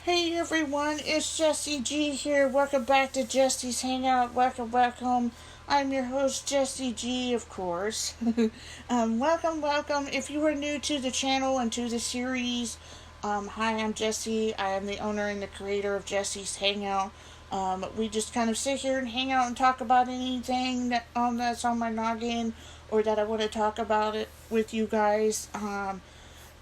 Hey everyone, it's Jessie G here. Welcome back to Jessie's Hangout. Welcome. I'm your host, Jessie G, of course. Welcome. If you are new to the channel and to the series, hi, I'm Jessie. I am the owner and the creator of Jessie's Hangout. We just kind of sit here and hang out and talk about anything that's on my noggin or that I want to talk about it with you guys.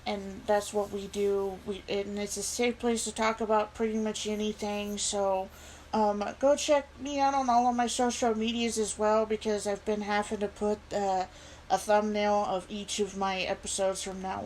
And that's what we do. And it's a safe place to talk about pretty much anything. So, go check me out on all of my social medias as well, because I've been having to put a thumbnail of each of my episodes from now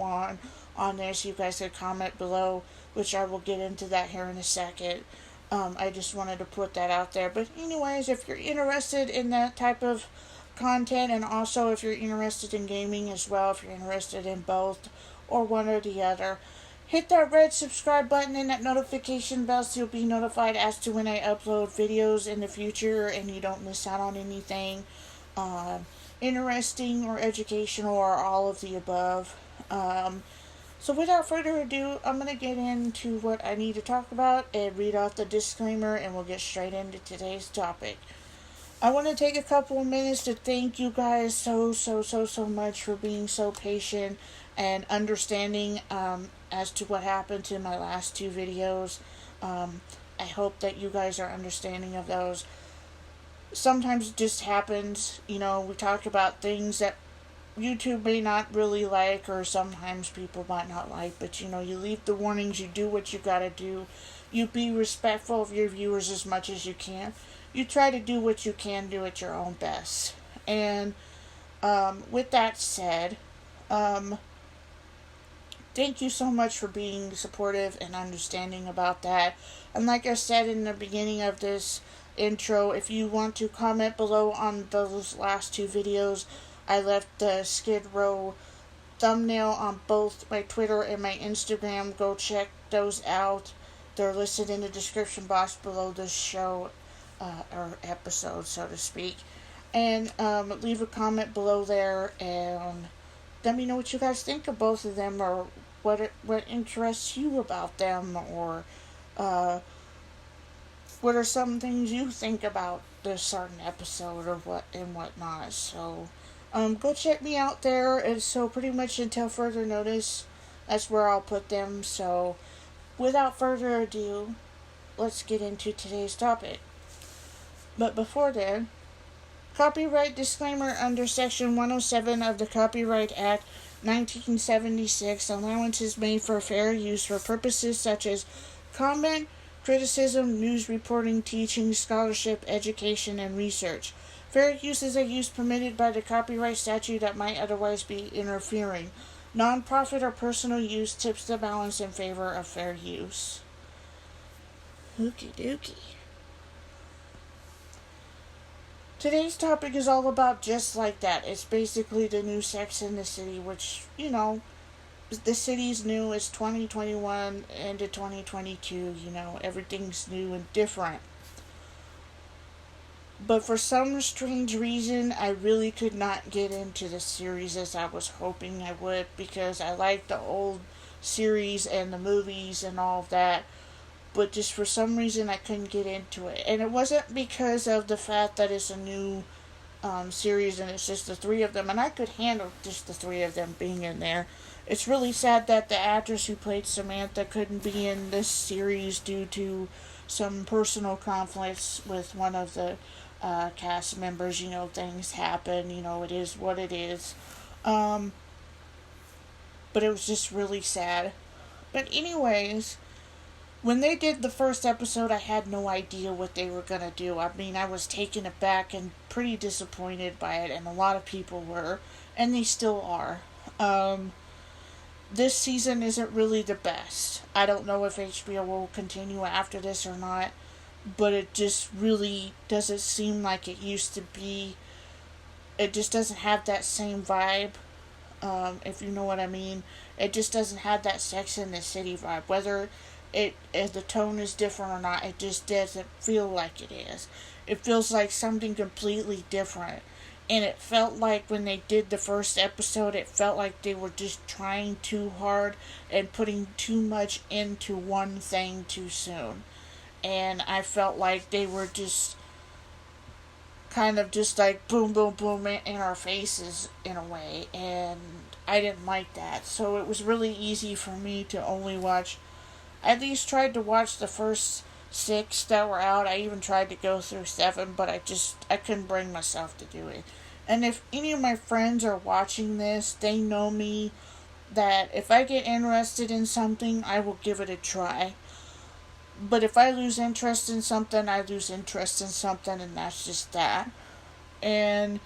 on there, so you guys can comment below, which I will get into that here in a second. I just wanted to put that out there. But anyways, if you're interested in that type of content, and also if you're interested in gaming as well, if you're interested in both or one or the other, hit that red subscribe button and that notification bell so you'll be notified as to when I upload videos in the future and you don't miss out on anything interesting or educational or all of the above. So without further ado, I'm going to get into what I need to talk about and read off the disclaimer, and we'll get straight into today's topic. I want to take a couple of minutes to thank you guys so much for being so patient and understanding as to what happened to my last two videos. I hope that you guys are understanding of those. Sometimes it just happens, we talk about things that YouTube may not really like, or sometimes people might not like, but you leave the warnings, you do what you gotta do, you be respectful of your viewers as much as you can. You try to do what you can do at your own best. And with that said, thank you so much for being supportive and understanding about that. And like I said in the beginning of this intro, if you want to comment below on those last two videos, I left the Skid Row thumbnail on both my Twitter and my Instagram. Go check those out. They're listed in the description box below this show, or episode, so to speak. And leave a comment below there and let me know what you guys think of both of them, or what interests you about them, or what are some things you think about this certain episode, or whatnot. So go check me out there. And so pretty much until further notice, that's where I'll put them. So without further ado, let's get into today's topic. But before then, copyright disclaimer: under Section 107 of the Copyright Act 1976, allowance is made for fair use for purposes such as comment, criticism, news reporting, teaching, scholarship, education, and research. Fair use is a use permitted by the copyright statute that might otherwise be interfering. Non-profit or personal use tips the balance in favor of fair use. Okie dokie. Today's topic is all about Just Like That. It's basically the new Sex in the City, which, the city's new. It's 2021 into 2022, everything's new and different. But for some strange reason, I really could not get into the series as I was hoping I would, because I like the old series and the movies and all of that. But just for some reason I couldn't get into it. And it wasn't because of the fact that it's a new series and it's just the three of them. And I could handle just the three of them being in there. It's really sad that the actress who played Samantha couldn't be in this series due to some personal conflicts with one of the cast members. Things happen. It is what it is. But it was just really sad. But anyways, when they did the first episode, I had no idea what they were going to do. I mean, I was taken aback and pretty disappointed by it, and a lot of people were, and they still are. This season isn't really the best. I don't know if HBO will continue after this or not, but it just really doesn't seem like it used to be. It just doesn't have that same vibe, if you know what I mean. It just doesn't have that Sex in the City vibe. Whether if the tone is different or not, it just doesn't feel like it is. It feels like something completely different. And it felt like when they did the first episode, it felt like they were just trying too hard and putting too much into one thing too soon. And I felt like they were just kind of just like boom, boom, boom in our faces in a way. And I didn't like that. So it was really easy for me to only watch, I at least tried to watch the first 6 that were out. I even tried to go through 7, but I couldn't bring myself to do it. And if any of my friends are watching this, they know me that if I get interested in something, I will give it a try. But if I lose interest in something, I lose interest in something, and that's just that. And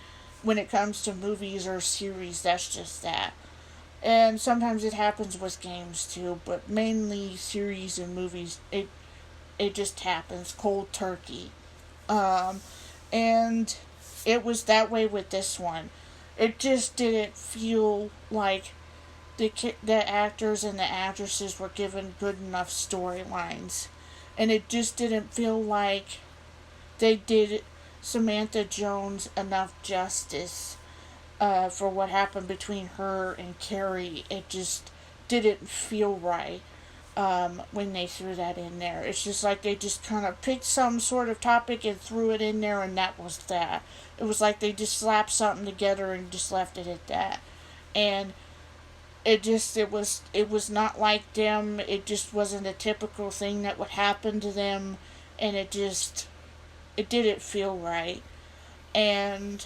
when it comes to movies or series, that's just that. And sometimes it happens with games too, but mainly series and movies, it just happens cold turkey. And it was that way with this one. It just didn't feel like the actors and the actresses were given good enough storylines. And it just didn't feel like they did Samantha Jones enough justice for what happened between her and Carrie. It just didn't feel right when they threw that in there. It's just like they just kind of picked some sort of topic and threw it in there, and that was that. It was like they just slapped something together and just left it at that. And it was not like them. It just wasn't a typical thing that would happen to them, and it didn't feel right. And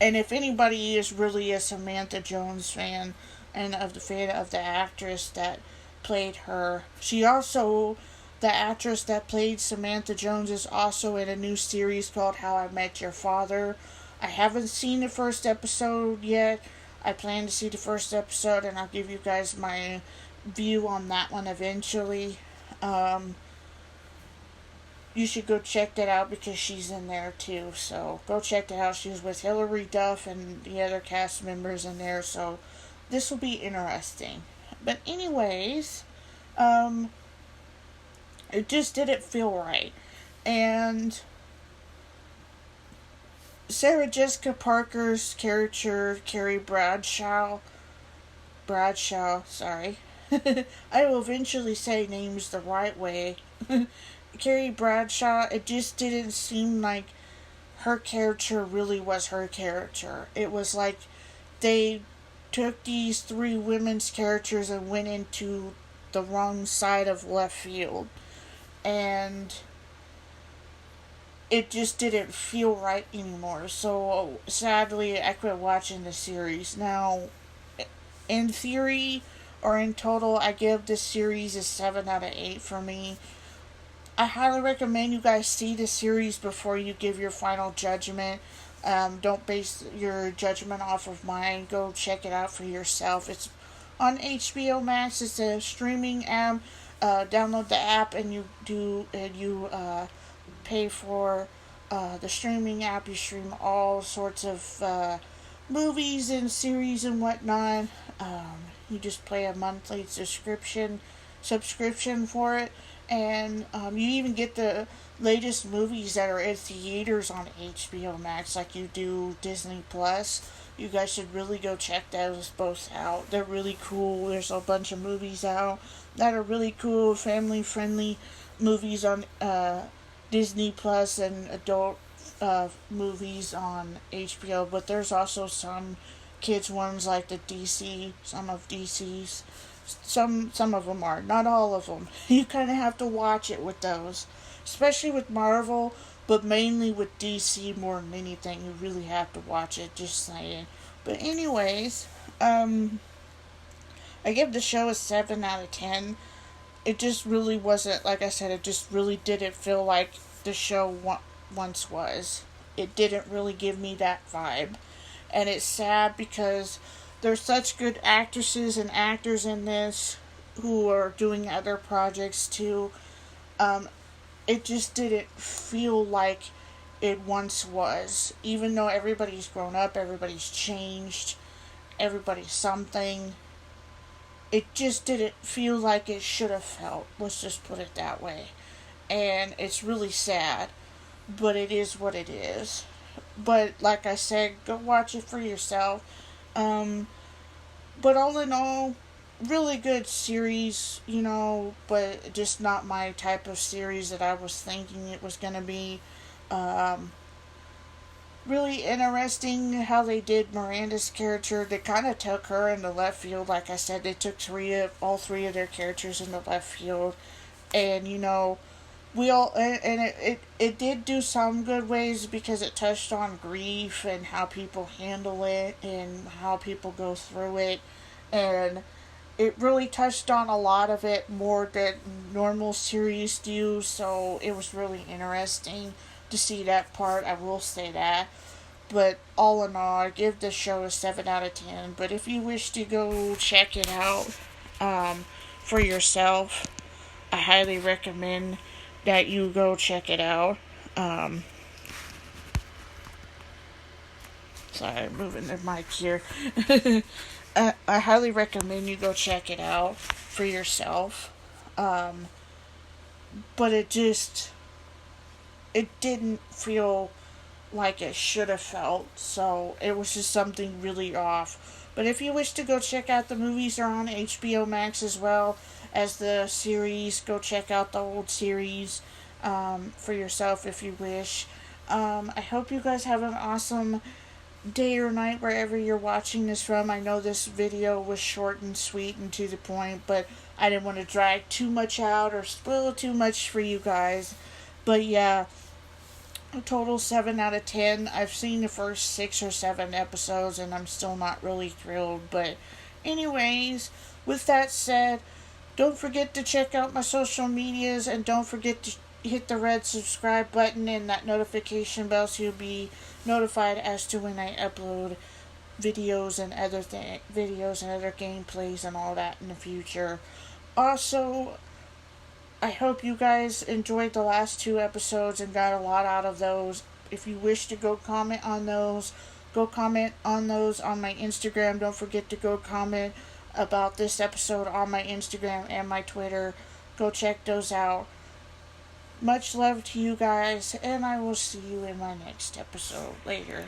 if anybody is really a Samantha Jones fan and of the fan of the actress that played her, the actress that played Samantha Jones is also in a new series called How I Met Your Father. I haven't seen the first episode yet. I plan to see the first episode, and I'll give you guys my view on that one eventually. You should go check that out because she's in there too. So go check that out. She was with Hilary Duff and the other cast members in there. So this will be interesting. But anyways, it just didn't feel right. And Sarah Jessica Parker's character, Carrie Bradshaw, sorry. I will eventually say names the right way. Carrie Bradshaw, it just didn't seem like her character really was her character. It was like they took these 3 women's characters and went into the wrong side of left field. And it just didn't feel right anymore. So sadly, I quit watching the series. Now, in theory or in total, I give this series a 7 out of 8 for me. I highly recommend you guys see the series before you give your final judgment. Don't base your judgment off of mine. Go check it out for yourself. It's on HBO Max. It's a streaming app. Download the app and you pay for the streaming app. You stream all sorts of movies and series and whatnot. You just pay a monthly subscription for it. And you even get the latest movies that are in theaters on HBO Max like you do Disney Plus. You guys should really go check those both out. They're really cool. There's a bunch of movies out that are really cool, family-friendly movies on Disney Plus and adult movies on HBO. But there's also some kids ones like some of DC's. Some of them are, not all of them. You kind of have to watch it with those, especially with Marvel, but mainly with DC more than anything. You really have to watch it, just saying. But anyways, I give the show a 7 out of 10. It just really wasn't, like I said, it just really didn't feel like the show once was. It didn't really give me that vibe. And it's sad because there's such good actresses and actors in this who are doing other projects too. It just didn't feel like it once was. Even though everybody's grown up, everybody's changed, everybody's something. It just didn't feel like it should have felt. Let's just put it that way. And it's really sad. But it is what it is. But like I said, go watch it for yourself. But all in all, really good series, but just not my type of series that I was thinking it was going to be. Um, really interesting how they did Miranda's character. They kind of took her in the left field. Like I said, they took all three of their characters in the left field. And, we all and it did do some good ways because it touched on grief and how people handle it and how people go through it, and it really touched on a lot of it more than normal series do, so it was really interesting to see that part. I will say that. But all in all, I give this show a 7 out of 10. But if you wish to go check it out for yourself, I highly recommend that you go check it out. Sorry, I'm moving the mic here. I highly recommend you go check it out for yourself. But it didn't feel like it should have felt, so it was just something really off. But if you wish to go check out the movies, they're on HBO Max as well as the series. Go check out the old series for yourself if you wish. I hope you guys have an awesome day or night wherever you're watching this from. I know this video was short and sweet and to the point, but I didn't want to drag too much out or spoil too much for you guys. But yeah, a total 7 out of 10. I've seen the first 6 or 7 episodes and I'm still not really thrilled. But anyways, with that said, don't forget to check out my social medias and don't forget to hit the red subscribe button and that notification bell so you'll be notified as to when I upload videos and other gameplays and all that in the future. Also, I hope you guys enjoyed the last 2 episodes and got a lot out of those. If you wish to go comment on those on my Instagram. Don't forget to go comment about this episode on my Instagram and my Twitter. Go check those out. Much love to you guys, and I will see you in my next episode later.